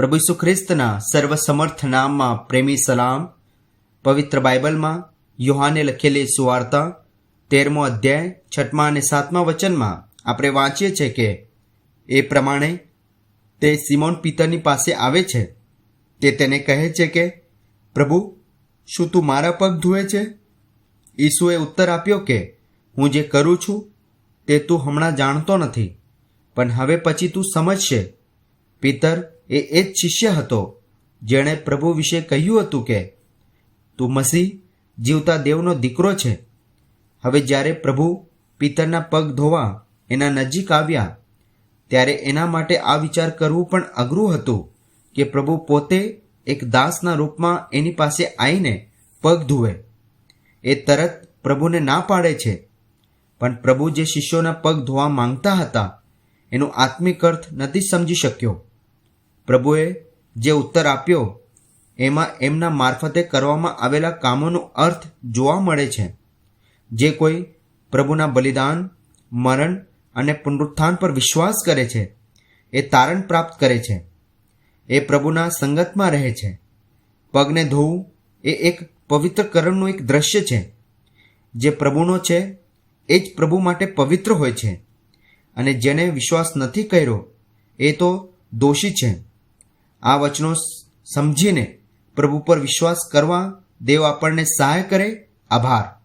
પ્રભુ ઈસુ ખ્રિસ્તના સર્વસમર્થ નામમાં પ્રેમી સલામ. પવિત્ર બાઇબલમાં યોહાને લખેલી સુવાર્તા 13મો અધ્યાય 6મા અને 7મા વચનમાં આપણે વાંચીએ છીએ કે એ પ્રમાણે તે સિમોન પીતરની પાસે આવે છે. તે તેને કહે છે કે, પ્રભુ, શું તું મારા પગ ધુએ છે? ઈસુએ ઉત્તર આપ્યો કે, હું જે કરું છું તે તું હમણાં જાણતો નથી, પણ હવે પછી તું સમજશે. પીતર એ જ શિષ્ય હતો જેણે પ્રભુ વિશે કહ્યું હતું કે તું મસીહ જીવતા દેવનો દીકરો છે. હવે જ્યારે પ્રભુ પીતરના પગ ધોવા એના નજીક આવ્યા ત્યારે એના માટે આ વિચાર કરવું પણ અઘરું હતું કે પ્રભુ પોતે એક દાસના રૂપમાં એની પાસે આવીને પગ ધુએ. એ તરત પ્રભુને ના પાડે છે, પણ પ્રભુ જે શિષ્યોના પગ ધોવા માંગતા હતા એનો આત્મિક અર્થ નથી સમજી શક્યો. પ્રભુએ જે ઉત્તર આપ્યો એમાં એમના મારફતે કરવામાં આવેલા કામોનો અર્થ જોવા મળે છે. જે કોઈ પ્રભુના બલિદાન, મરણ અને પુનરુત્થાન પર વિશ્વાસ કરે છે એ તારણ પ્રાપ્ત કરે છે. એ પ્રભુના સંગતમાં રહે છે. પગને ધોવું એ એક પવિત્રકરણનું એક દ્રશ્ય છે. જે પ્રભુનો છે એ જ પ્રભુ માટે પવિત્ર હોય છે, અને જેને વિશ્વાસ નથી કર્યો એ તો દોષી છે. આ વચનો સમજીને પ્રભુ પર વિશ્વાસ કરવા દેવ આપણને સહાય કરે. આભાર.